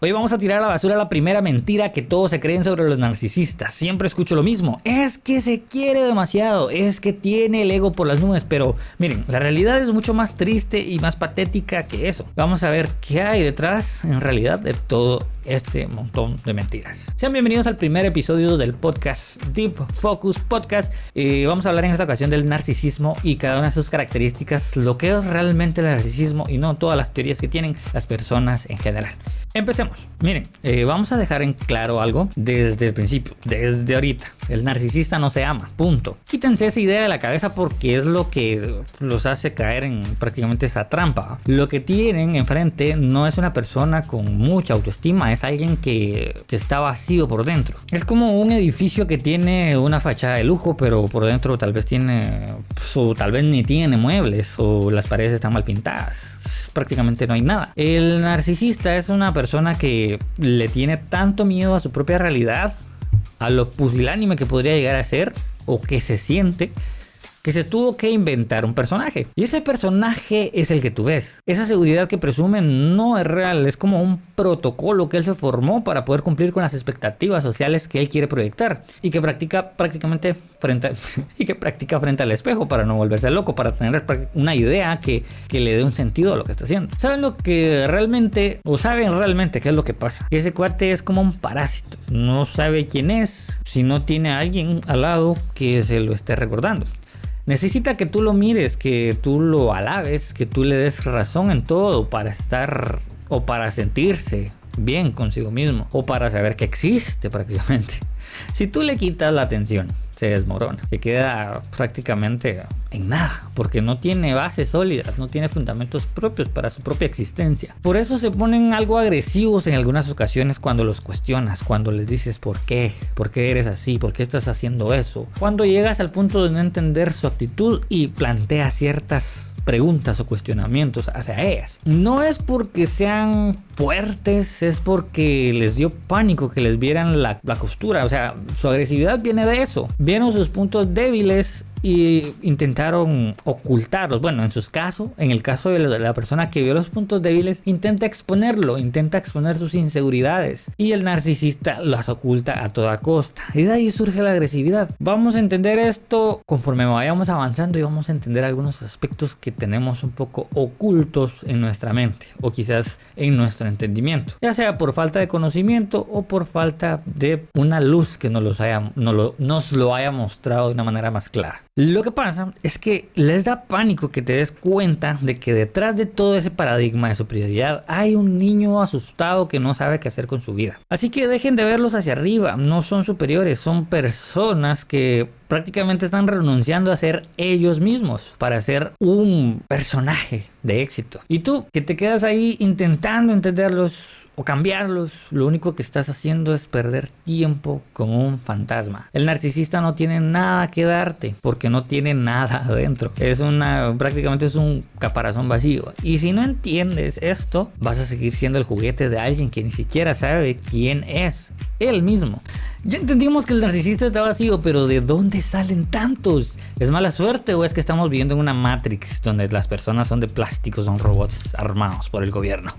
Hoy vamos a tirar a la basura la primera mentira que todos se creen sobre los narcisistas. Siempre escucho lo mismo. Es que se quiere demasiado. Es que tiene el ego por las nubes. Pero miren, la realidad es mucho más triste y más patética que eso. Vamos a ver qué hay detrás en realidad de todo este montón de mentiras. Sean bienvenidos al primer episodio del podcast Deep Focus Podcast. Vamos a hablar en esta ocasión del narcisismo y cada una de sus características, lo que es realmente el narcisismo y no todas las teorías que tienen las personas en general. Empecemos. Miren, vamos a dejar en claro algo desde el principio, desde ahorita. El narcisista no se ama, punto. Quítense esa idea de la cabeza porque es lo que los hace caer en prácticamente esa trampa. Lo que tienen enfrente no es una persona con mucha autoestima, es alguien que está vacío por dentro. Es como un edificio que tiene una fachada de lujo, pero por dentro tal vez tiene, o tal vez ni tiene muebles, o las paredes están mal pintadas. Prácticamente no hay nada. El narcisista es una persona que le tiene tanto miedo a su propia realidad, a lo pusilánime que podría llegar a ser o que se siente, que se tuvo que inventar un personaje. Y ese personaje es el que tú ves. Esa seguridad que presume no es real, es como un protocolo que él se formó para poder cumplir con las expectativas sociales que él quiere proyectar y que practica prácticamente frente al espejo para no volverse loco, para tener una idea que le dé un sentido a lo que está haciendo. ¿Saben realmente qué es lo que pasa? Que ese cuate es como un parásito. No sabe quién es si no tiene a alguien al lado que se lo esté recordando. Necesita que tú lo mires, que tú lo alabes, que tú le des razón en todo para estar o para sentirse bien consigo mismo o para saber que existe prácticamente. Si tú le quitas la atención, se desmorona, se queda prácticamente en nada, porque no tiene bases sólidas, no tiene fundamentos propios para su propia existencia. Por eso se ponen algo agresivos en algunas ocasiones cuando los cuestionas, cuando les dices ¿por qué eres así? ¿Por qué estás haciendo eso? Cuando llegas al punto de no entender su actitud y planteas ciertas preguntas o cuestionamientos hacia ellas. No es porque sean fuertes, es porque les dio pánico que les vieran la costura. O sea, su agresividad viene de eso. Vieron sus puntos débiles y intentaron ocultarlos. Bueno, en el caso de la persona que vio los puntos débiles, intenta exponer sus inseguridades. Y el narcisista las oculta a toda costa. Y de ahí surge la agresividad. Vamos a entender esto conforme vayamos avanzando y vamos a entender algunos aspectos que tenemos un poco ocultos en nuestra mente o quizás en nuestro entendimiento. Ya sea por falta de conocimiento o por falta de una luz que nos lo haya mostrado de una manera más clara. Lo que pasa es que les da pánico que te des cuenta de que detrás de todo ese paradigma de superioridad hay un niño asustado que no sabe qué hacer con su vida. Así que dejen de verlos hacia arriba, no son superiores, son personas que prácticamente están renunciando a ser ellos mismos para ser un personaje de éxito. Y tú que te quedas ahí intentando entenderlos o cambiarlos, lo único que estás haciendo es perder tiempo con un fantasma. El narcisista no tiene nada que darte porque no tiene nada adentro. Prácticamente es un caparazón vacío. Y si no entiendes esto, vas a seguir siendo el juguete de alguien que ni siquiera sabe quién es él mismo. Ya entendimos que el narcisista está vacío, pero ¿de dónde salen tantos? ¿Es mala suerte o es que estamos viviendo en una Matrix donde las personas son de plástico, son robots armados por el gobierno?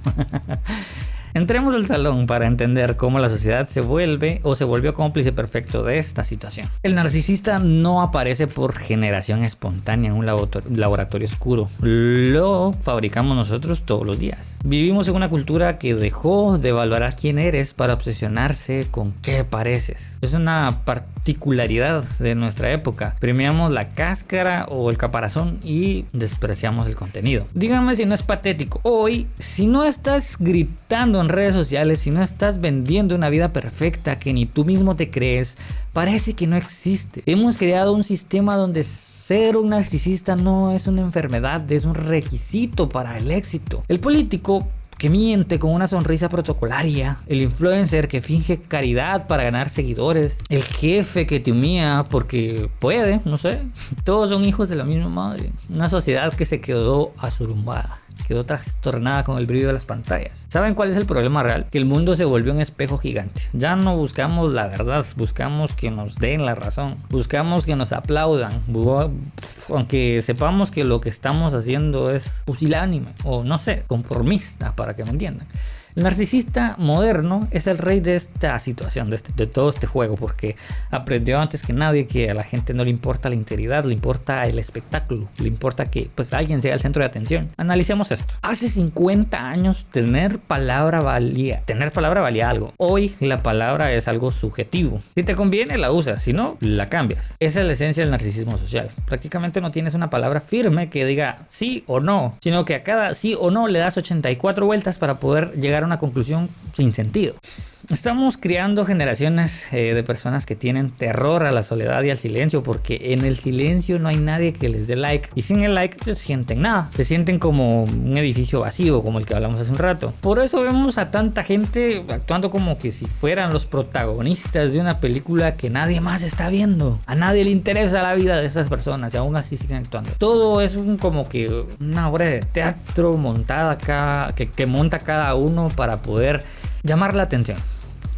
Entremos al salón para entender cómo la sociedad se volvió cómplice perfecto de esta situación. El narcisista no aparece por generación espontánea en un laboratorio oscuro. Lo fabricamos nosotros todos los días. Vivimos en una cultura que dejó de valorar quién eres para obsesionarse con qué pareces. Es una particularidad de nuestra época. Premiamos la cáscara o el caparazón y despreciamos el contenido. Díganme si no es patético. Hoy, si no estás gritando en redes sociales, si no estás vendiendo una vida perfecta que ni tú mismo te crees, parece que no existe. Hemos creado un sistema donde ser un narcisista no es una enfermedad, es un requisito para el éxito. El político que miente con una sonrisa protocolaria, el influencer que finge caridad para ganar seguidores, el jefe que te humilla porque puede, no sé, todos son hijos de la misma madre. Una sociedad que se quedó asurumbada, quedó trastornada con el brillo de las pantallas. ¿Saben cuál es el problema real? Que el mundo se volvió un espejo gigante. Ya no buscamos la verdad, buscamos que nos den la razón, buscamos que nos aplaudan, aunque sepamos que lo que estamos haciendo es pusilánime o no sé, conformista, para que me entiendan. El narcisista moderno es el rey de esta situación, de todo este juego, porque aprendió antes que nadie que a la gente no le importa la integridad, le importa el espectáculo, le importa que pues alguien sea el centro de atención. Analicemos esto. Hace 50 años tener palabra valía algo. Hoy la palabra es algo subjetivo. Si te conviene la usas, si no la cambias. Esa es la esencia del narcisismo social. Prácticamente no tienes una palabra firme que diga sí o no, sino que a cada sí o no le das 84 vueltas para poder llegar a una conclusión sin sentido. Estamos criando generaciones de personas que tienen terror a la soledad y al silencio, porque en el silencio no hay nadie que les dé like, y sin el like pues sienten nada, se sienten como un edificio vacío, como el que hablamos hace un rato. Por eso vemos a tanta gente actuando como que si fueran los protagonistas de una película que nadie más está viendo. A nadie le interesa la vida de esas personas y aún así siguen actuando. Todo es como que una obra de teatro montada acá, que monta cada uno para poder llamar la atención.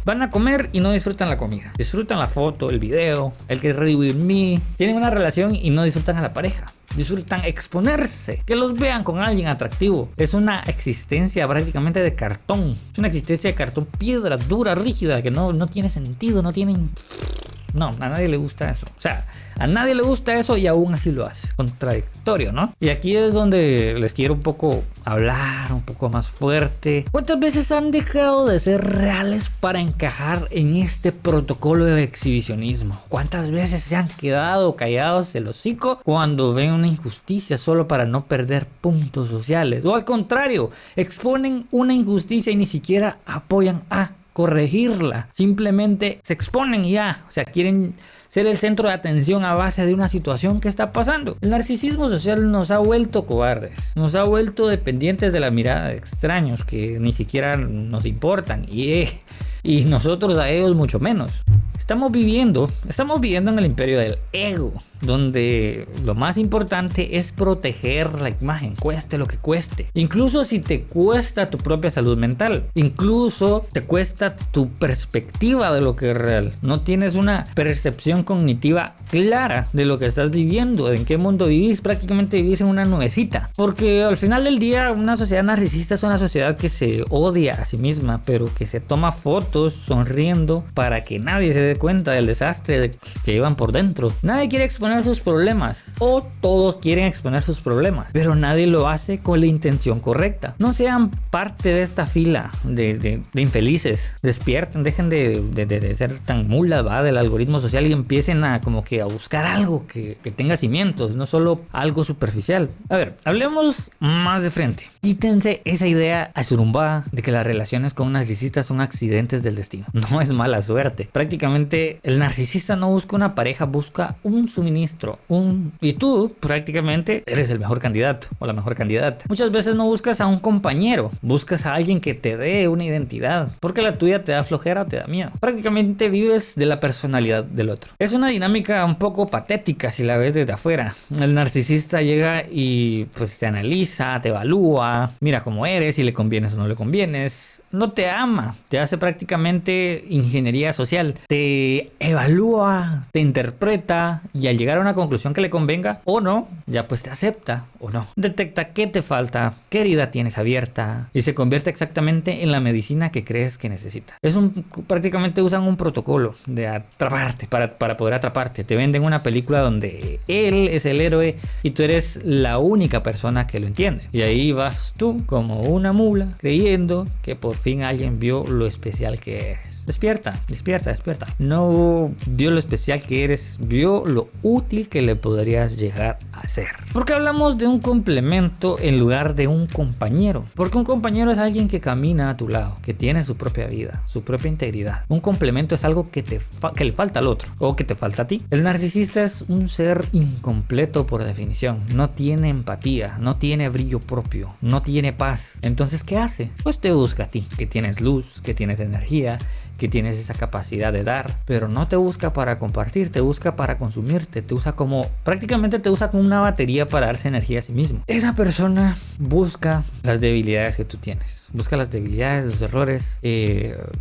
Van a comer y no disfrutan la comida. Disfrutan la foto, el video, el que revivir me. Tienen una relación y no disfrutan a la pareja. Disfrutan exponerse, que los vean con alguien atractivo. Es una existencia prácticamente de cartón. Es una existencia de cartón, piedra, dura, rígida, que no tiene sentido, no tienen... No, a nadie le gusta eso. O sea, a nadie le gusta eso y aún así lo hace. Contradictorio, ¿no? Y aquí es donde les quiero un poco hablar, un poco más fuerte. ¿Cuántas veces han dejado de ser reales para encajar en este protocolo de exhibicionismo? ¿Cuántas veces se han quedado callados el hocico cuando ven una injusticia solo para no perder puntos sociales? O al contrario, exponen una injusticia y ni siquiera apoyan a corregirla, simplemente se exponen y ya, o sea, quieren ser el centro de atención a base de una situación que está pasando. El narcisismo social nos ha vuelto cobardes, nos ha vuelto dependientes de la mirada de extraños que ni siquiera nos importan y nosotros a ellos mucho menos. Estamos viviendo en el imperio del ego, donde lo más importante es proteger la imagen, cueste lo que cueste. Incluso si te cuesta tu propia salud mental, incluso te cuesta tu perspectiva de lo que es real. No tienes una percepción cognitiva clara de lo que estás viviendo, de en qué mundo vivís. Prácticamente vivís en una nubecita. Porque al final del día, una sociedad narcisista es una sociedad que se odia a sí misma, pero que se toma fotos sonriendo para que nadie se dé cuenta del desastre que llevan por dentro. Nadie quiere exponer sus problemas, o todos quieren exponer sus problemas, pero nadie lo hace con la intención correcta. No sean parte de esta fila de infelices. Despierten, dejen de ser tan mulas, ¿va?, del algoritmo social y empiecen a como que a buscar algo que tenga cimientos, no solo algo superficial. A ver, hablemos más de frente. Quítense esa idea azurumbada de que las relaciones con un narcisista son accidentes del destino. No es mala suerte. Prácticamente el narcisista no busca una pareja, busca un suministro. Y tú prácticamente eres el mejor candidato o la mejor candidata. Muchas veces no buscas a un compañero, buscas a alguien que te dé una identidad, porque la tuya te da flojera o te da miedo. Prácticamente vives de la personalidad del otro. Es una dinámica un poco patética si la ves desde afuera. El narcisista llega y pues te analiza, te evalúa, mira cómo eres, si le convienes o no le convienes. No te ama, te hace prácticamente ingeniería social, te evalúa, te interpreta y al llegar a una conclusión que le convenga o no, ya pues te acepta o no. Detecta qué te falta, qué herida tienes abierta y se convierte exactamente en la medicina que crees que necesitas. Prácticamente usan un protocolo de atraparte para poder atraparte. Te venden una película donde él es el héroe y tú eres la única persona que lo entiende. Y ahí vas tú como una mula creyendo que por fin alguien vio lo especial que eres. Despierta. No vio lo especial que eres, vio lo útil que le podrías llegar a ser. Porque hablamos de un complemento en lugar de un compañero. Porque un compañero es alguien que camina a tu lado, que tiene su propia vida, su propia integridad. Un complemento es algo que le falta al otro o que te falta a ti. El narcisista es un ser incompleto por definición. No tiene empatía, no tiene brillo propio, no tiene paz. Entonces, ¿qué hace? Pues te busca a ti, que tienes luz, que tienes energía, que tienes esa capacidad de dar, pero no te busca para compartir, te busca para consumirte, te usa prácticamente te usa como una batería para darse energía a sí mismo. Esa persona busca las debilidades que tú tienes, busca las debilidades, los errores,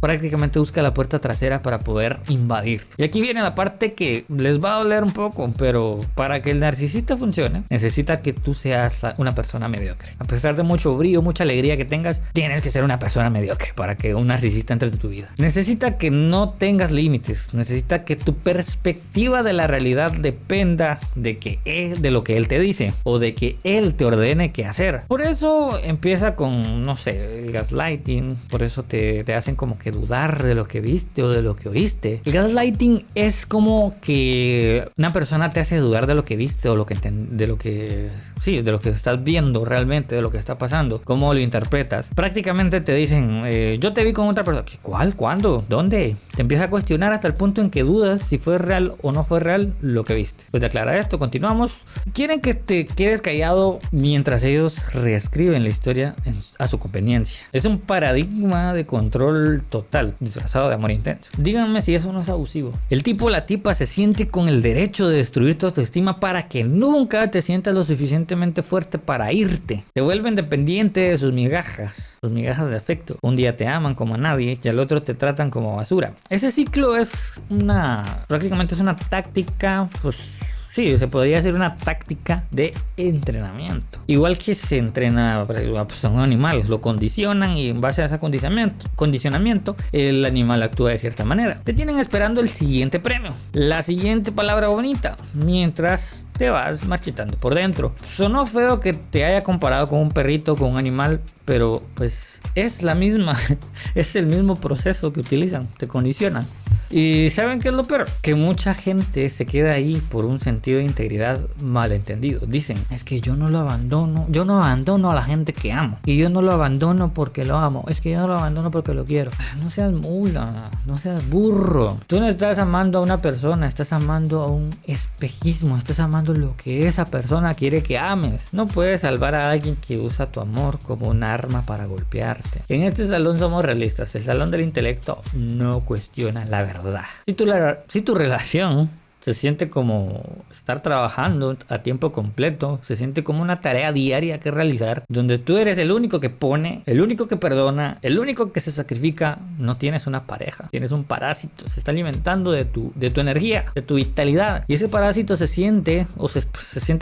prácticamente busca la puerta trasera para poder invadir. Y aquí viene la parte que les va a doler un poco, pero para que el narcisista funcione, necesita que tú seas una persona mediocre. A pesar de mucho brillo, mucha alegría que tengas, tienes que ser una persona mediocre para que un narcisista entre en tu vida. Necesita que no tengas límites, necesita que tu perspectiva de la realidad dependa de lo que él te dice o de que él te ordene qué hacer. Por eso empieza con, no sé, el gaslighting, por eso te hacen como que dudar de lo que viste o de lo que oíste. El gaslighting es como que una persona te hace dudar de lo que viste o de lo que estás viendo realmente, de lo que está pasando, cómo lo interpretas. Prácticamente te dicen, yo te vi con otra persona. ¿Cuál? ¿Cuándo? ¿Dónde? Te empieza a cuestionar hasta el punto en que dudas si fue real o no fue real lo que viste. Pues de aclarar esto, continuamos. Quieren que te quedes callado mientras ellos reescriben la historia a su conveniencia. Es un paradigma de control total, disfrazado de amor intenso. Díganme si eso no es abusivo. El tipo o la tipa se siente con el derecho de destruir tu autoestima para que nunca te sientas lo suficientemente fuerte para irte. Te vuelven dependiente de sus migajas de afecto. Un día te aman como a nadie y al otro te tratan como basura. Ese ciclo es prácticamente es una táctica, pues sí, se podría decir una táctica de entrenamiento. Igual que se entrena a un animal, lo condicionan y en base a ese condicionamiento, el animal actúa de cierta manera. Te tienen esperando el siguiente premio, la siguiente palabra bonita, mientras te vas marchitando por dentro. Sonó feo que te haya comparado con un perrito, con un animal, pero pues es es el mismo proceso que utilizan, te condicionan. Y ¿saben qué es lo peor? Que mucha gente se queda ahí por un sentido de integridad malentendido. Dicen, es que yo no abandono a la gente que amo, y yo no lo abandono porque lo amo, es que yo no lo abandono porque lo quiero. No seas mula, no seas burro. Tú no estás amando a una persona, estás amando a un espejismo, estás amando lo que esa persona quiere que ames. No puedes salvar a alguien que usa tu amor como un arma para golpearte. En este salón somos realistas, el salón del intelecto no cuestiona la verdad. Si tu relación se siente como estar trabajando a tiempo completo, se siente como una tarea diaria que realizar, donde tú eres el único que pone, el único que perdona, el único que se sacrifica, no tienes una pareja, tienes un parásito, se está alimentando de tu energía, de tu vitalidad, y ese parásito se siente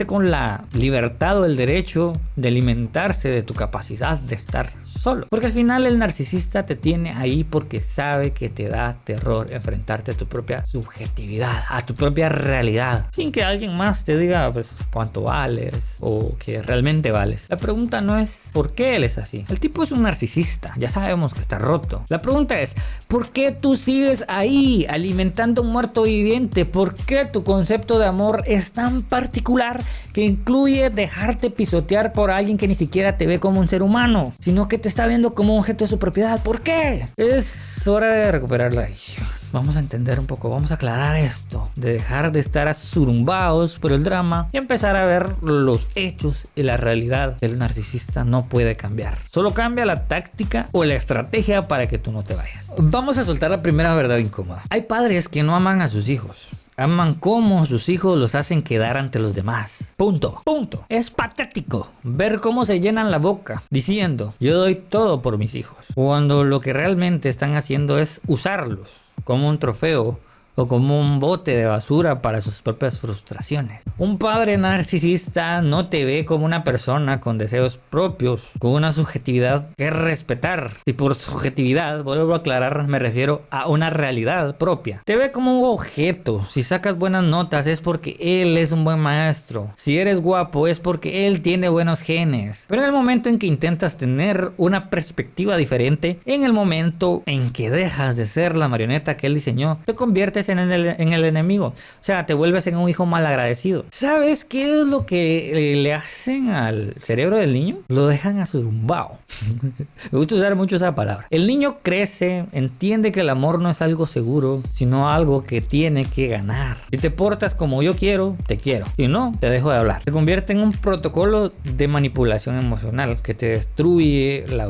con la libertad o el derecho de alimentarse de tu capacidad de estar solo, porque al final el narcisista te tiene ahí porque sabe que te da terror enfrentarte a tu propia subjetividad, a tu propia realidad, sin que alguien más te diga pues cuánto vales o que realmente vales. La pregunta no es por qué él es así. El tipo es un narcisista, ya sabemos que está roto. La pregunta es, ¿por qué tú sigues ahí alimentando un muerto viviente? ¿Por qué tu concepto de amor es tan particular que incluye dejarte pisotear por alguien que ni siquiera te ve como un ser humano, sino que te está viendo como un objeto de su propiedad? ¿Por qué? Es hora de recuperar la visión. Vamos a entender un poco, vamos a aclarar esto, de dejar de estar asurumbados por el drama y empezar a ver los hechos y la realidad. El narcisista no puede cambiar, solo cambia la táctica o la estrategia para que tú no te vayas. Vamos a soltar la primera verdad incómoda. Hay padres que no aman a sus hijos. Aman cómo sus hijos los hacen quedar ante los demás. Punto. Es patético ver cómo se llenan la boca diciendo, yo doy todo por mis hijos, cuando lo que realmente están haciendo es usarlos como un trofeo o como un bote de basura para sus propias frustraciones. Un padre narcisista no te ve como una persona con deseos propios, con una subjetividad que respetar. Y por subjetividad, vuelvo a aclarar, me refiero a una realidad propia. Te ve como un objeto. Si sacas buenas notas es porque él es un buen maestro. Si eres guapo es porque él tiene buenos genes. Pero en el momento en que intentas tener una perspectiva diferente, en el momento en que dejas de ser la marioneta que él diseñó, te conviertes conviertes en el enemigo. O sea, te vuelves en un hijo malagradecido. ¿Sabes qué es lo que le hacen al cerebro del niño? Lo dejan asurumbado. Me gusta usar mucho esa palabra. El niño crece, entiende que el amor no es algo seguro, sino algo que tiene que ganar. Si te portas como yo quiero, te quiero. Si no, te dejo de hablar. Se convierte en un protocolo de manipulación emocional que te destruye la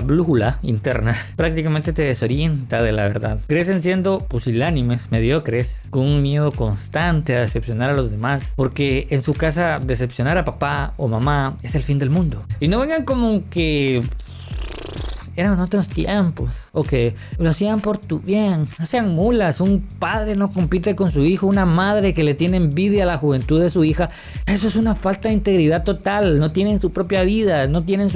brújula interna. Prácticamente te desorienta de la verdad. Crecen siendo pusilánimes, mediocres, con un miedo constante a decepcionar a los demás, porque en su casa decepcionar a papá o mamá es el fin del mundo. Y no vengan como que eran otros tiempos, o que lo hacían por tu bien. No sean mulas. Un padre no compite con su hijo, una madre que le tiene envidia a la juventud de su hija. Eso es una falta de integridad total. No tienen su propia vida, no tienen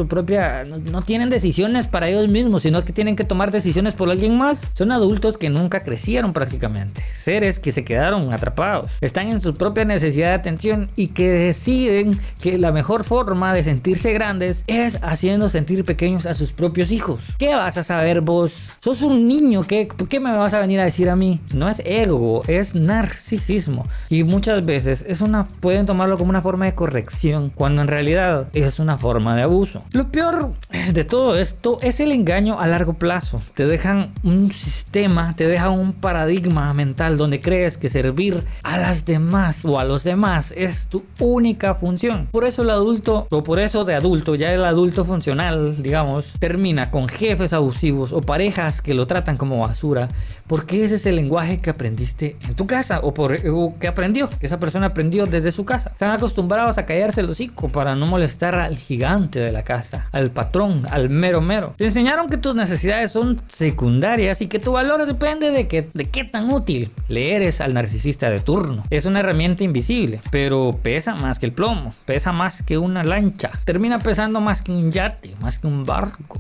decisiones para ellos mismos, sino que tienen que tomar decisiones por alguien más. Son adultos que nunca crecieron prácticamente, seres que se quedaron atrapados, están en su propia necesidad de atención y que deciden que la mejor forma de sentirse grandes es haciendo sentir pequeños a sus propios hijos. ¿Qué vas a saber vos? Sos un niño. ¿Qué me vas a venir a decir a mí? No es ego, es narcisismo. Y muchas veces pueden tomarlo como una forma de corrección, cuando en realidad es una forma de abuso. Lo peor de todo esto es el engaño a largo plazo. Te dejan un sistema, te dejan un paradigma mental donde crees que servir a las demás o a los demás es tu única función. Por eso de adulto, ya el adulto funcional, digamos, termina con jefes abusivos o parejas que lo tratan como basura, porque ese es el lenguaje que aprendiste en tu casa o que esa persona aprendió desde su casa. Están acostumbrados a callarse el hocico para no molestar al gigante de la casa, al patrón, al mero. Te enseñaron que tus necesidades son secundarias y que tu valor depende de qué tan útil le eres al narcisista de turno. Es una herramienta invisible, pero pesa más que el plomo, pesa más que una lancha, termina pesando más que un yate, más que un barco.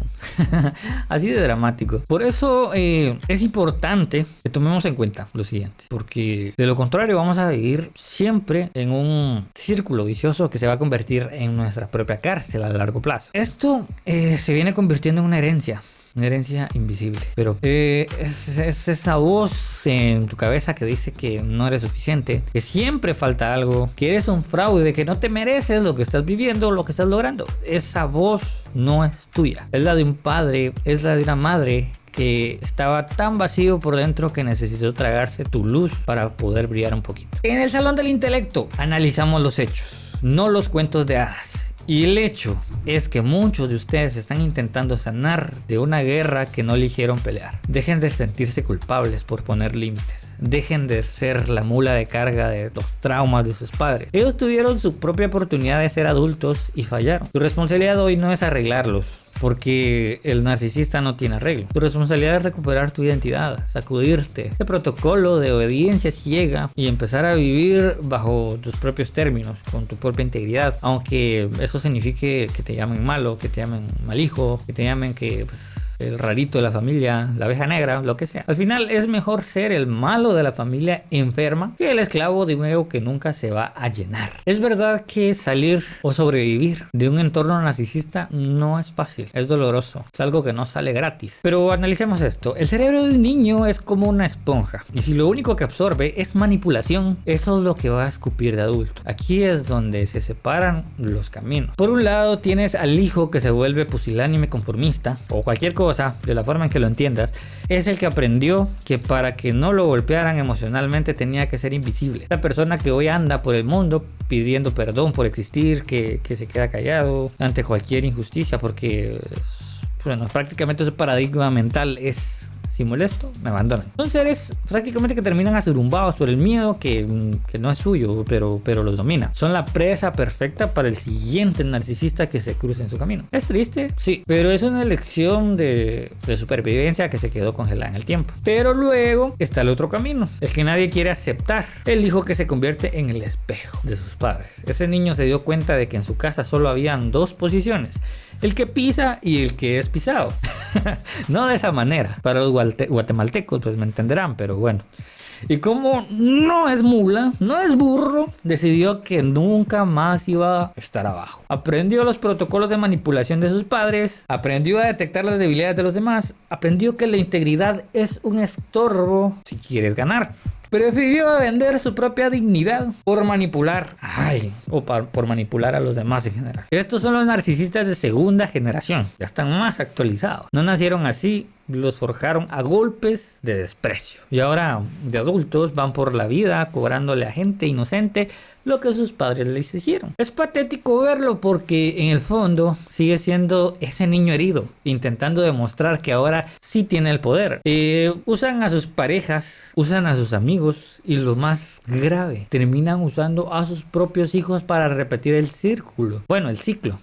Así de dramático. Por eso es importante que tomemos en cuenta lo siguiente, porque de lo contrario vamos a vivir siempre en un círculo vicioso que se va a convertir en nuestra propia cárcel a largo plazo. Esto se viene convirtiendo en una herencia invisible, pero es esa voz en tu cabeza que dice que no eres suficiente, que siempre falta algo, que eres un fraude, que no te mereces lo que estás viviendo, lo que estás logrando. Esa voz no es tuya, es la de un padre, es la de una madre que estaba tan vacío por dentro que necesitó tragarse tu luz para poder brillar un poquito. En el Salón del Intelecto analizamos los hechos, no los cuentos de hadas. Y el hecho es que muchos de ustedes están intentando sanar de una guerra que no eligieron pelear. Dejen de sentirse culpables por poner límites. Dejen de ser la mula de carga de los traumas de sus padres. Ellos tuvieron su propia oportunidad de ser adultos y fallaron. Tu responsabilidad hoy no es arreglarlos, porque el narcisista no tiene arreglo. Tu responsabilidad es recuperar tu identidad, sacudirte este protocolo de obediencia ciega y empezar a vivir bajo tus propios términos, con tu propia integridad, aunque eso signifique que te llamen malo, que te llamen mal hijo, que te llamen que el rarito de la familia, la oveja negra, lo que sea. Al final es mejor ser el malo de la familia enferma que el esclavo de un ego que nunca se va a llenar. Es verdad que salir o sobrevivir de un entorno narcisista no es fácil, es doloroso, es algo que no sale gratis. Pero analicemos esto. El cerebro de un niño es como una esponja, y si lo único que absorbe es manipulación, eso es lo que va a escupir de adulto. Aquí es donde se separan los caminos. Por un lado tienes al hijo que se vuelve pusilánime, conformista o cualquier cosa, de la forma en que lo entiendas. Es el que aprendió que para que no lo golpearan emocionalmente tenía que ser invisible. La persona que hoy anda por el mundo pidiendo perdón por existir, que se queda callado ante cualquier injusticia, porque prácticamente su paradigma mental es: si molesto, me abandonan. Son seres prácticamente que terminan asurumbados por el miedo que no es suyo, pero los domina. Son la presa perfecta para el siguiente narcisista que se cruce en su camino. ¿Es triste? Sí, pero es una lección de supervivencia que se quedó congelada en el tiempo. Pero luego está el otro camino, el que nadie quiere aceptar. El hijo que se convierte en el espejo de sus padres. Ese niño se dio cuenta de que en su casa solo habían dos posiciones: el que pisa y el que es pisado. No de esa manera. Para los guatemaltecos pues me entenderán, pero bueno. Y como no es mula, no es burro, decidió que nunca más iba a estar abajo. Aprendió los protocolos de manipulación de sus padres, aprendió a detectar las debilidades de los demás, aprendió que la integridad es un estorbo si quieres ganar. Prefirió vender su propia dignidad por manipular, por manipular a los demás en general. Estos son los narcisistas de segunda generación, ya están más actualizados. No nacieron así, los forjaron a golpes de desprecio. Y ahora, de adultos, van por la vida cobrándole a gente inocente lo que sus padres les hicieron. Es patético verlo porque en el fondo sigue siendo ese niño herido, intentando demostrar que ahora sí tiene el poder. Usan a sus parejas, usan a sus amigos y lo más grave, terminan usando a sus propios hijos para repetir el círculo. Bueno, el ciclo.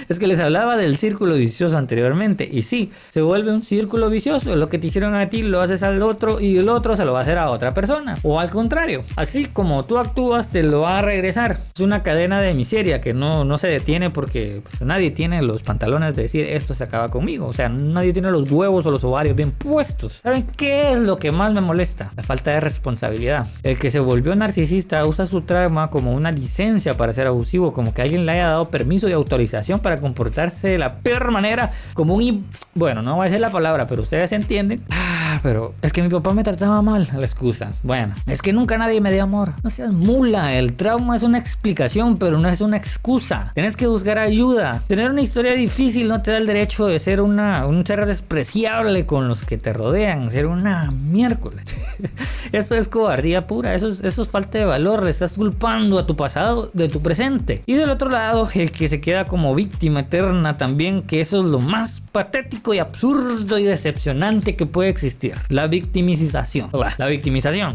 Es que les hablaba del círculo vicioso anteriormente y sí, se vuelve un círculo vicioso. Lo que te hicieron a ti lo haces al otro y el otro se lo va a hacer a otra persona. O al contrario, así como tú actúas te lo va a regresar. Es una cadena de miseria que no se detiene porque pues, nadie tiene los pantalones de decir esto se acaba conmigo. O sea, nadie tiene los huevos o los ovarios bien puestos. ¿Saben qué es lo que más me molesta? La falta de responsabilidad. El que se volvió narcisista usa su trauma como una licencia para ser abusivo, como que alguien le haya dado permiso y autorización para comportarse de la peor manera, como bueno, no voy a decir la palabra, pero ustedes entienden. Pero es que mi papá me trataba mal, la excusa. Bueno, es que nunca nadie me dio amor. No seas mula, el trauma es una explicación, pero no es una excusa. Tienes que buscar ayuda. Tener una historia difícil no te da el derecho de ser un ser despreciable con los que te rodean, ser una miércoles. Eso es cobardía pura, eso es falta de valor. Le estás culpando a tu pasado de tu presente. Y del otro lado, el que se queda como víctima eterna también, que eso es lo más patético y absurdo y decepcionante que puede existir. La victimización.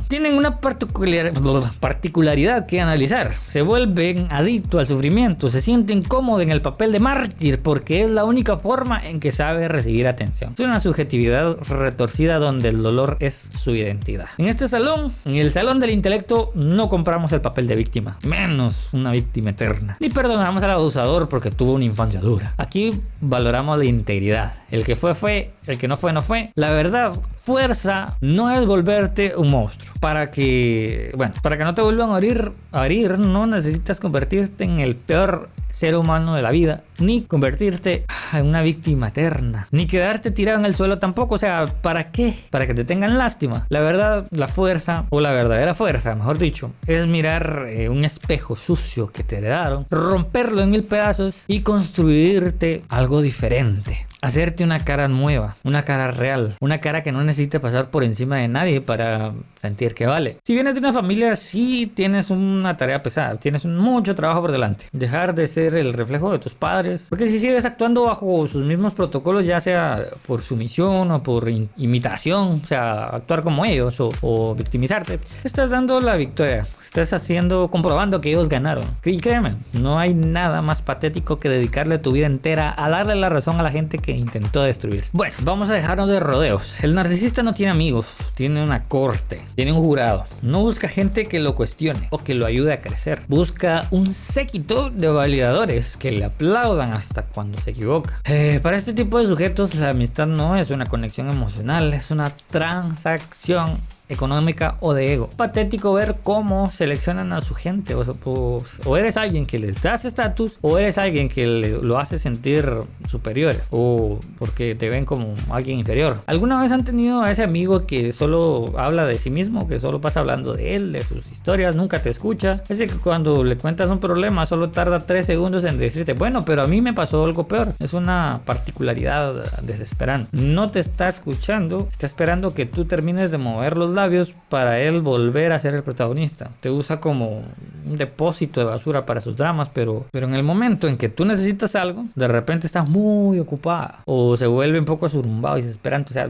Tienen una particularidad que analizar. Se vuelven adictos al sufrimiento, se sienten cómodos en el papel de mártir porque es la única forma en que sabe recibir atención. Es una subjetividad retorcida donde el dolor es su identidad. En este salón, en el salón del intelecto, no compramos el papel de víctima, menos una víctima eterna. Ni perdonamos al abusador porque tuvo una infancia dura. Aquí valoramos la integridad. El que fue, el que no fue, no fue. La verdad, fuerza no es volverte un monstruo. Para que no te vuelvan a herir, no necesitas convertirte en el peor ser humano de la vida, ni convertirte en una víctima eterna, ni quedarte tirado en el suelo tampoco. O sea, ¿para qué? Para que te tengan lástima. La verdad, la fuerza, o la verdadera fuerza, mejor dicho, es mirar un espejo sucio que te heredaron, romperlo en 1000 pedazos y construirte algo diferente. Hacerte una cara nueva, una cara real, una cara que no necesite pasar por encima de nadie para sentir que vale. Si vienes de una familia, sí tienes una tarea pesada, tienes mucho trabajo por delante. Dejar de ser el reflejo de tus padres, porque si sigues actuando bajo sus mismos protocolos, ya sea por sumisión o por imitación, o sea, actuar como ellos o victimizarte, estás dando la victoria. Estás comprobando que ellos ganaron. Y créeme, no hay nada más patético que dedicarle tu vida entera a darle la razón a la gente que intentó destruir. Bueno, vamos a dejarnos de rodeos. El narcisista no tiene amigos, tiene una corte, tiene un jurado. No busca gente que lo cuestione o que lo ayude a crecer. Busca un séquito de validadores que le aplaudan hasta cuando se equivoca. Para este tipo de sujetos, la amistad no es una conexión emocional, es una transacción económica o de ego. Patético ver cómo seleccionan a su gente. O eres alguien que les das estatus, o eres alguien que lo hace sentir superior, o porque te ven como alguien inferior. ¿Alguna vez han tenido a ese amigo que solo habla de sí mismo, que solo pasa hablando de él, de sus historias, nunca te escucha? Ese que cuando le cuentas un problema solo tarda 3 segundos en decirte, bueno, pero a mí me pasó algo peor. Es una particularidad desesperante. No te está escuchando, está esperando que tú termines de mover los labios para él volver a ser el protagonista. Te usa como un depósito de basura para sus dramas, pero en el momento en que tú necesitas algo, de repente estás muy ocupada o se vuelve un poco asurumbado y desesperante. O sea,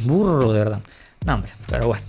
burro de verdad. No, hombre, pero bueno.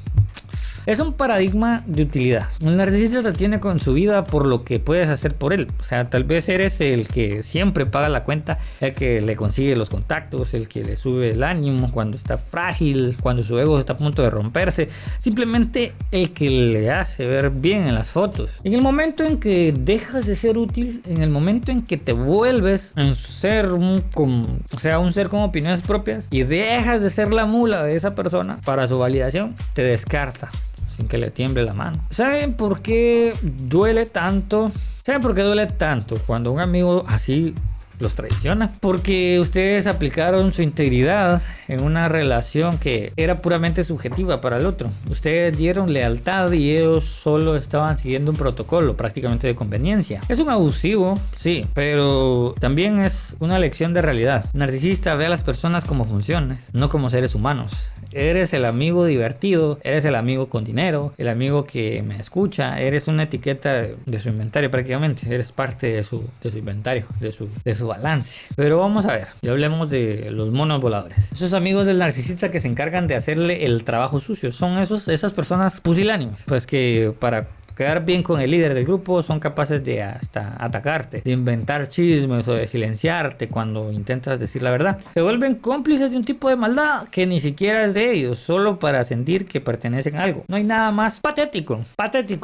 Es un paradigma de utilidad. El narcisista te tiene con su vida por lo que puedes hacer por él. O sea, tal vez eres el que siempre paga la cuenta, el que le consigue los contactos, el que le sube el ánimo cuando está frágil, cuando su ego está a punto de romperse. Simplemente el que le hace ver bien en las fotos. En el momento en que dejas de ser útil, en el momento en que te vuelves un ser un ser con opiniones propias y dejas de ser la mula de esa persona para su validación, te descarta sin que le tiemble la mano. ¿Saben por qué duele tanto? ¿Saben por qué duele tanto cuando un amigo así los traiciona? Porque ustedes aplicaron su integridad en una relación que era puramente subjetiva para el otro. Ustedes dieron lealtad y ellos solo estaban siguiendo un protocolo prácticamente de conveniencia. Es un abusivo, sí, pero también es una lección de realidad. Narcisista ve a las personas como funciones, no como seres humanos. Eres el amigo divertido, eres el amigo con dinero, el amigo que me escucha, eres una etiqueta de su inventario prácticamente, eres parte de su inventario, de su balance. Pero vamos a ver, ya hablemos de los monos voladores. Esos amigos del narcisista que se encargan de hacerle el trabajo sucio, son esas personas pusilánimes, pues que para quedar bien con el líder del grupo son capaces de hasta atacarte, de inventar chismes o de silenciarte cuando intentas decir la verdad. Se vuelven cómplices de un tipo de maldad que ni siquiera es de ellos, solo para sentir que pertenecen a algo. No hay nada más patético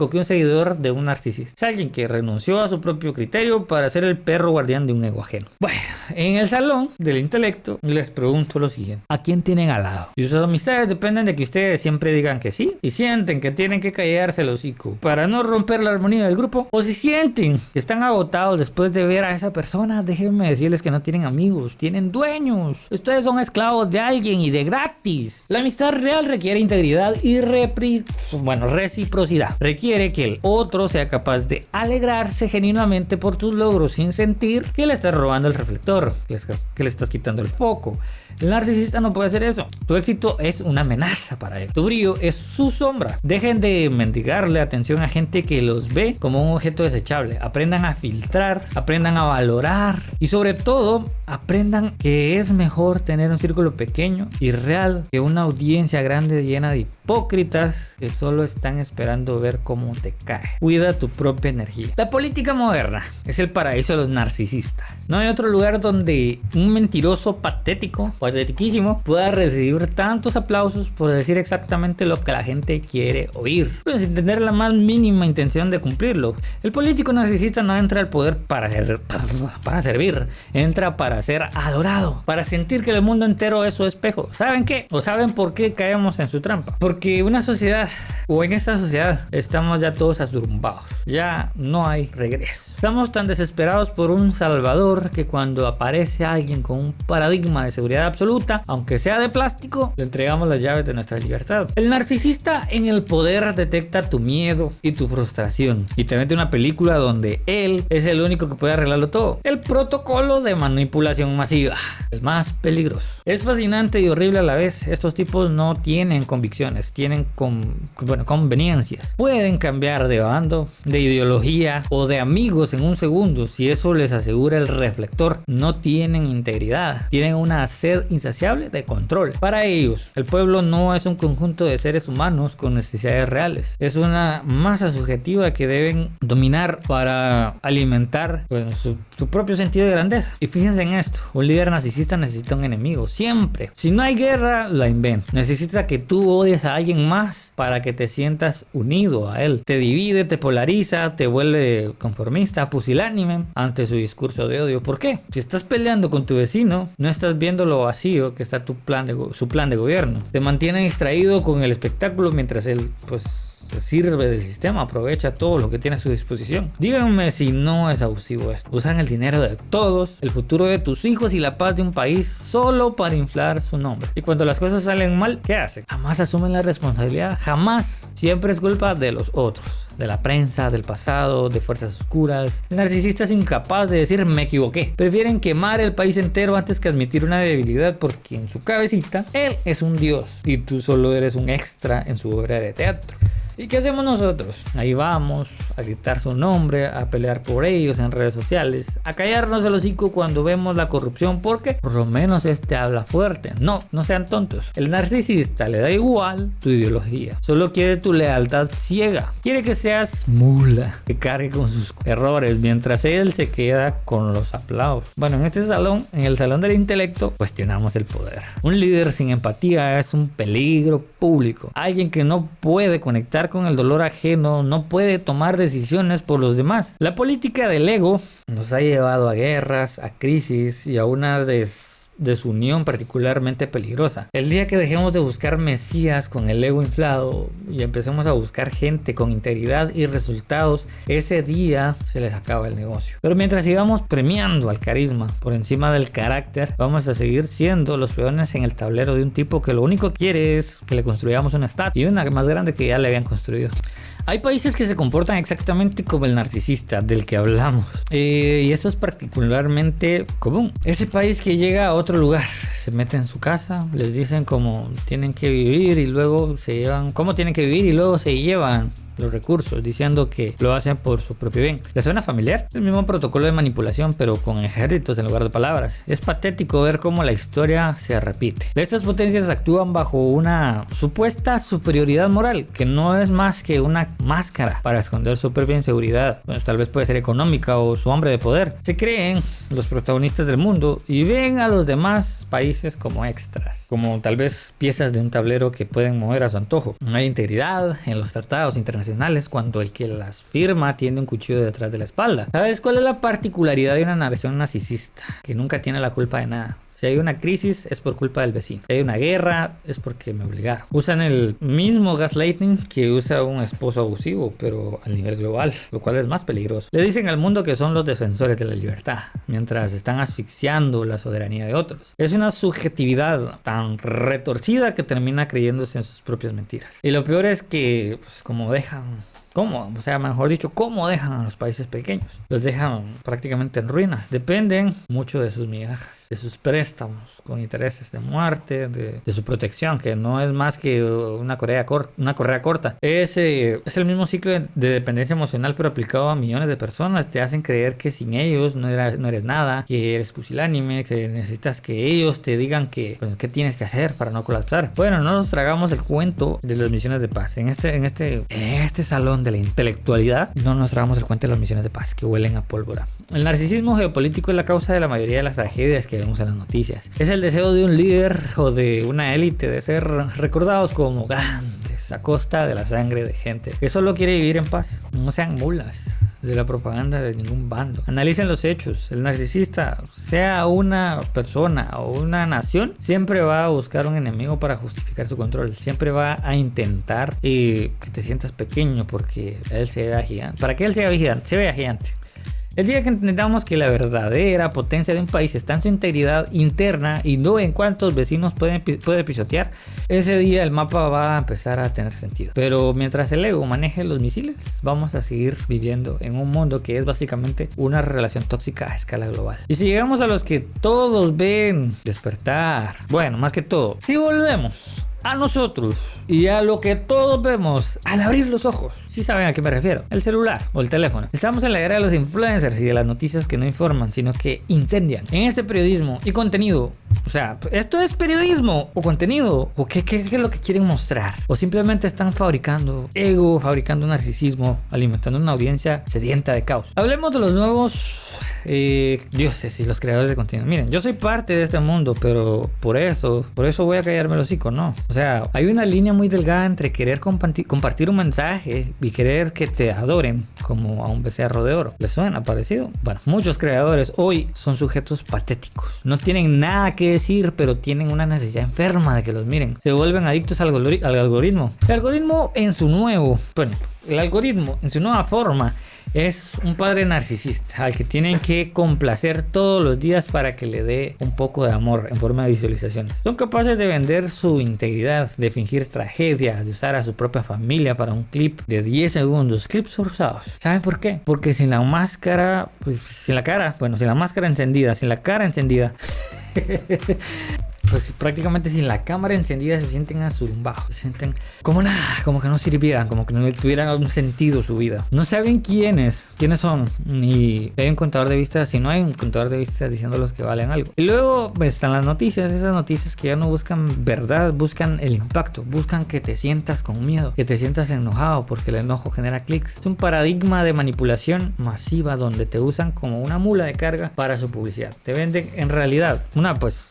que un seguidor de un narcisista. Es alguien que renunció a su propio criterio para ser el perro guardián de un ego ajeno. Bueno, en el salón del intelecto les pregunto lo siguiente: ¿a quién tienen al lado? Y sus amistades dependen de que ustedes siempre digan que sí y sienten que tienen que callarse el hocico para no romper la armonía del grupo, o si sienten que están agotados después de ver a esa persona, déjenme decirles que no tienen amigos, tienen dueños. Ustedes son esclavos de alguien y de gratis. La amistad real requiere integridad y reciprocidad. Requiere que el otro sea capaz de alegrarse genuinamente por tus logros sin sentir que le estás robando el reflector, que le estás quitando el foco. El narcisista no puede hacer eso. Tu éxito es una amenaza para él. Tu brillo es su sombra. Dejen de mendigarle atención a gente que los ve como un objeto desechable. Aprendan a filtrar, aprendan a valorar y sobre todo aprendan que es mejor tener un círculo pequeño y real que una audiencia grande llena de hipócritas que solo están esperando ver cómo te cae. Cuida tu propia energía. La política moderna es el paraíso de los narcisistas. No hay otro lugar donde un mentiroso patetiquísimo pueda recibir tantos aplausos por decir exactamente lo que la gente quiere oír, pero sin tener la más mínima intención de cumplirlo. El político narcisista no entra al poder para servir, entra para ser adorado, para sentir que el mundo entero es su espejo. ¿Saben qué? ¿O saben por qué caemos en su trampa? Porque en esta sociedad estamos ya todos asurumbados, ya no hay regreso. Estamos tan desesperados por un salvador que cuando aparece alguien con un paradigma de seguridad absoluta, aunque sea de plástico, le entregamos las llaves de nuestra libertad. El narcisista en el poder detecta tu miedo y tu frustración y te mete una película donde él es el único que puede arreglarlo todo. El protocolo de manipulación masiva, el más peligroso. Es fascinante y horrible a la vez. Estos tipos no tienen convicciones, tienen conveniencias. Pueden cambiar de bando, de ideología o de amigos en un segundo si eso les asegura el reflector. No tienen integridad, tienen una sed insaciable de control. Para ellos, el pueblo no es un conjunto de seres humanos con necesidades reales. Es una masa subjetiva que deben dominar para alimentar su propio sentido de grandeza. Y fíjense en esto: un líder narcisista necesita un enemigo, siempre. Si no hay guerra, la inventa. Necesita que tú odies a alguien más para que te sientas unido a él. Te divide, te polariza, te vuelve conformista, pusilánime ante su discurso de odio. ¿Por qué? Si estás peleando con tu vecino, no estás viendo lo vacío que está su plan de gobierno. Te mantiene distraído con el espectáculo mientras él se sirve del sistema, aprovecha todo lo que tiene a su disposición. Díganme si no es abusivo esto. Usan el dinero de todos, el futuro de tus hijos y la paz de un país solo para inflar su nombre. Y cuando las cosas salen mal, ¿qué hacen? Jamás asumen la responsabilidad, jamás. Siempre es culpa de los otros, de la prensa, del pasado, de fuerzas oscuras. El narcisista es incapaz de decir me equivoqué. Prefieren quemar el país entero antes que admitir una debilidad, porque en su cabecita él es un dios y tú solo eres un extra en su obra de teatro. ¿Y qué hacemos nosotros? Ahí vamos a gritar su nombre, a pelear por ellos en redes sociales, a callarnos el hocico cuando vemos la corrupción porque por lo menos este habla fuerte. No sean tontos. El narcisista le da igual tu ideología, solo quiere tu lealtad ciega. Quiere que seas mula, que cargue con sus errores mientras él se queda con los aplausos. Bueno, en este salón, en el salón del intelecto, cuestionamos el poder. Un líder sin empatía es un peligro público. Alguien que no puede conectar con el dolor ajeno, no puede tomar decisiones por los demás. La política del ego nos ha llevado a guerras, a crisis y a una desunión particularmente peligrosa. El día que dejemos de buscar mesías con el ego inflado y empecemos a buscar gente con integridad y resultados, ese día se les acaba el negocio. Pero mientras sigamos premiando al carisma por encima del carácter, vamos a seguir siendo los peones en el tablero de un tipo que lo único que quiere es que le construyamos una estatua y una más grande que ya le habían construido. Hay países que se comportan exactamente como el narcisista del que hablamos. Y esto es particularmente común. Ese país que llega a otro lugar, se mete en su casa, les dicen cómo tienen que vivir y luego se llevan, cómo tienen que vivir y luego se llevan los recursos, diciendo que lo hacen por su propio bien. ¿Les suena familiar? El mismo protocolo de manipulación, pero con ejércitos en lugar de palabras. Es patético ver cómo la historia se repite. Estas potencias actúan bajo una supuesta superioridad moral, que no es más que una máscara para esconder su propia inseguridad. Bueno, tal vez puede ser económica o su hambre de poder. Se creen los protagonistas del mundo y ven a los demás países como extras, como tal vez piezas de un tablero que pueden mover a su antojo. No hay integridad en los tratados internacionales cuando el que las firma tiene un cuchillo detrás de la espalda. ¿Sabes cuál es la particularidad de una nación narcisista? Que nunca tiene la culpa de nada. Si hay una crisis es por culpa del vecino. Si hay una guerra es porque me obligaron. Usan el mismo gaslighting que usa un esposo abusivo, pero a nivel global, lo cual es más peligroso. Le dicen al mundo que son los defensores de la libertad, mientras están asfixiando la soberanía de otros. Es una subjetividad tan retorcida que termina creyéndose en sus propias mentiras. Y lo peor es que, pues, como dejan... ¿Cómo? O sea, mejor dicho, ¿cómo dejan a los países pequeños? Los dejan prácticamente en ruinas. Dependen mucho de sus migajas, de sus préstamos con intereses de muerte, de su protección, que no es más que una correa corta. Es el mismo ciclo de dependencia emocional, pero aplicado a millones de personas. Te hacen creer que sin ellos no eres nada, que eres pusilánime, que necesitas que ellos te digan qué tienes que hacer para no colapsar. Bueno, no nos tragamos el cuento de las misiones de paz. En este salón de la intelectualidad, no nos tragamos el cuento de las misiones de paz que huelen a pólvora. El narcisismo geopolítico es la causa de la mayoría de las tragedias que vemos en las noticias. Es el deseo de un líder o de una élite de ser recordados como grandes a costa de la sangre de gente que solo quiere vivir en paz. No sean mulas de la propaganda de ningún bando. Analicen los hechos. El narcisista, sea una persona o una nación, siempre va a buscar un enemigo para justificar su control. Siempre va a intentar que te sientas pequeño porque él se vea gigante. Para que él se vea gigante. El día que entendamos que la verdadera potencia de un país está en su integridad interna y no en cuántos vecinos puede pisotear, ese día el mapa va a empezar a tener sentido. Pero mientras el ego maneje los misiles, vamos a seguir viviendo en un mundo que es básicamente una relación tóxica a escala global. Y si llegamos a los que todos ven despertar, bueno, más que todo, si volvemos a nosotros y a lo que todos vemos al abrir los ojos, ¿sí saben a qué me refiero? El celular o el teléfono. Estamos en la era de los influencers y de las noticias que no informan, sino que incendian. En este periodismo y contenido, o sea, ¿esto es periodismo o contenido? ¿O qué es lo que quieren mostrar? ¿O simplemente están fabricando ego, fabricando narcisismo, alimentando una audiencia sedienta de caos? Hablemos de los nuevos dioses y los creadores de contenido. Miren, yo soy parte de este mundo, pero por eso voy a callarme el hocico, ¿no? O sea, hay una línea muy delgada entre querer compartir un mensaje y querer que te adoren como a un becerro de oro. ¿Les suena parecido? Bueno, muchos creadores hoy son sujetos patéticos. No tienen nada que decir, pero tienen una necesidad enferma de que los miren. Se vuelven adictos al algoritmo. El algoritmo en su nueva forma es un padre narcisista al que tienen que complacer todos los días para que le dé un poco de amor en forma de visualizaciones. Son capaces de vender su integridad, de fingir tragedias, de usar a su propia familia para un clip de 10 segundos. Clips forzados. ¿Saben por qué? Porque sin la máscara encendida pues prácticamente sin la cámara encendida se sienten azurumbados, se sienten como nada, como que no sirvieran, como que no tuvieran algún sentido su vida. No saben quiénes son, ni hay un contador de vistas, si no hay un contador de vistas diciéndolos que valen algo. Y luego pues, están las noticias, esas noticias que ya no buscan verdad, buscan el impacto, buscan que te sientas con miedo, que te sientas enojado porque el enojo genera clics. Es un paradigma de manipulación masiva donde te usan como una mula de carga para su publicidad. Te venden en realidad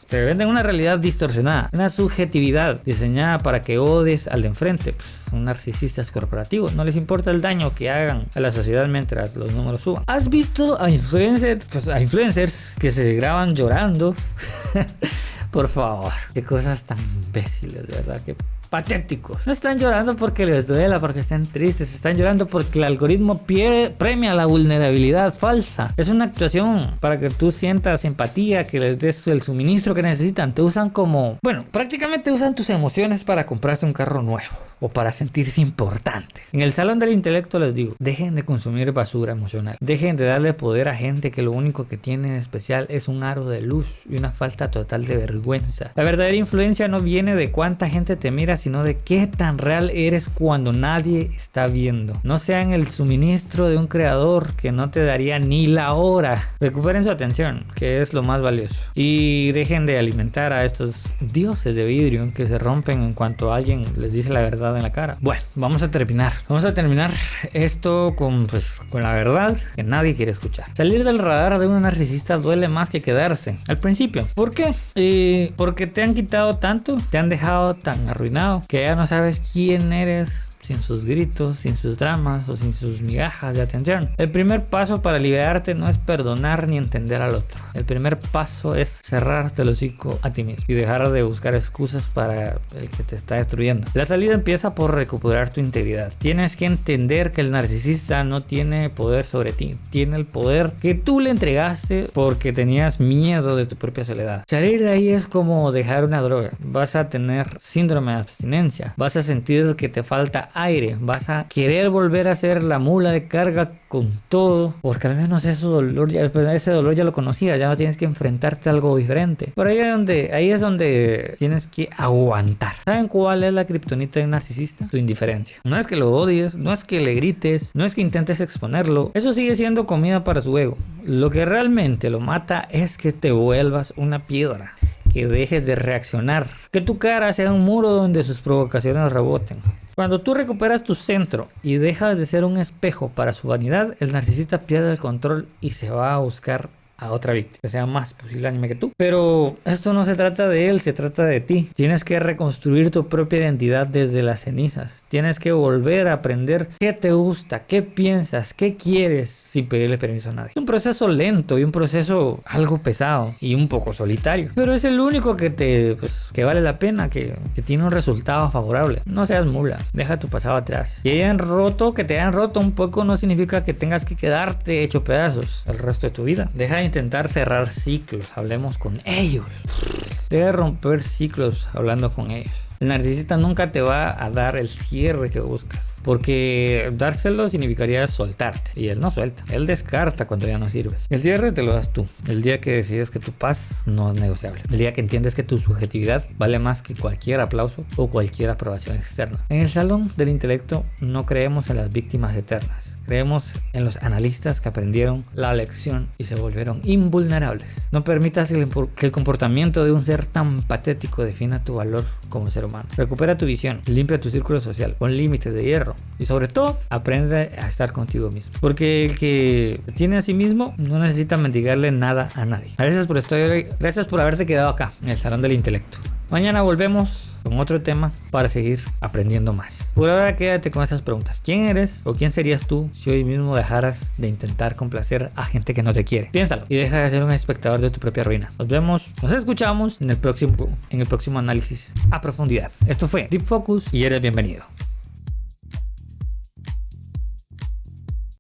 te venden una realidad distorsionada, una subjetividad diseñada para que odies al de enfrente. Pues, son narcisistas corporativos, no les importa el daño que hagan a la sociedad mientras los números suban. ¿Has visto a influencers que se graban llorando? Por favor, qué cosas tan imbéciles, de verdad, que patéticos. No están llorando porque les duela, porque estén tristes, están llorando porque el algoritmo premia la vulnerabilidad falsa. Es una actuación para que tú sientas empatía, que les des el suministro que necesitan. Te usan prácticamente usan tus emociones para comprarse un carro nuevo o para sentirse importantes. En el Salón del Intelecto les digo, dejen de consumir basura emocional, dejen de darle poder a gente que lo único que tiene en especial es un aro de luz y una falta total de vergüenza. La verdadera influencia no viene de cuánta gente te mira, sino de qué tan real eres cuando nadie está viendo. No sean el suministro de un creador que no te daría ni la hora. Recuperen su atención, que es lo más valioso, y dejen de alimentar a estos dioses de vidrio que se rompen en cuanto alguien les dice la verdad en la cara. Bueno, vamos a terminar esto con la verdad que nadie quiere escuchar. Salir del radar de un narcisista duele más que quedarse al principio. ¿Por qué? Porque te han quitado tanto, te han dejado tan arruinado que ya no sabes quién eres sin sus gritos, sin sus dramas o sin sus migajas de atención. El primer paso para liberarte no es perdonar ni entender al otro. El primer paso es cerrarte el hocico a ti mismo y dejar de buscar excusas para el que te está destruyendo. La salida empieza por recuperar tu integridad. Tienes que entender que el narcisista no tiene poder sobre ti. Tiene el poder que tú le entregaste porque tenías miedo de tu propia soledad. Salir de ahí es como dejar una droga. Vas a tener síndrome de abstinencia. Vas a sentir que te falta aire, vas a querer volver a ser la mula de carga con todo, porque al menos ese dolor ya lo conocías, ya no tienes que enfrentarte a algo diferente. Pero ahí es donde tienes que aguantar. ¿Saben cuál es la kriptonita de un narcisista? Tu indiferencia. No es que lo odies, no es que le grites, no es que intentes exponerlo, eso sigue siendo comida para su ego. Lo que realmente lo mata es que te vuelvas una piedra, que dejes de reaccionar, que tu cara sea un muro donde sus provocaciones reboten. Cuando tú recuperas tu centro y dejas de ser un espejo para su vanidad, el narcisista pierde el control y se va a buscar a otra víctima que sea más pusilánime que tú. Pero esto no se trata de él, se trata de ti. Tienes que reconstruir tu propia identidad desde las cenizas. Tienes que volver a aprender qué te gusta, qué piensas, qué quieres sin pedirle permiso a nadie. Es un proceso lento y un proceso algo pesado y un poco solitario, pero es el único que vale la pena, que tiene un resultado favorable. No seas mula, deja tu pasado atrás. Que te hayan roto un poco no significa que tengas que quedarte hecho pedazos el resto de tu vida. Deja de intentar cerrar ciclos, hablemos con ellos. Deja de romper ciclos hablando con ellos. El narcisista nunca te va a dar el cierre que buscas, porque dárselo significaría soltarte, y él no suelta, él descarta cuando ya no sirves. El cierre te lo das tú, el día que decides que tu paz no es negociable, el día que entiendes que tu subjetividad vale más que cualquier aplauso o cualquier aprobación externa. En el Salón del Intelecto no creemos en las víctimas eternas. Creemos en los analistas que aprendieron la lección y se volvieron invulnerables. No permitas que el comportamiento de un ser tan patético defina tu valor como ser humano. Recupera tu visión, limpia tu círculo social, pon límites de hierro y sobre todo aprende a estar contigo mismo. Porque el que te tiene a sí mismo no necesita mendigarle nada a nadie. Gracias por estar hoy, gracias por haberte quedado acá en el Salón del Intelecto. Mañana volvemos con otro tema para seguir aprendiendo más. Por ahora quédate con esas preguntas. ¿Quién eres o quién serías tú si hoy mismo dejaras de intentar complacer a gente que no te quiere? Piénsalo y deja de ser un espectador de tu propia ruina. Nos escuchamos en el próximo análisis a profundidad. Esto fue Deep Focus y eres bienvenido.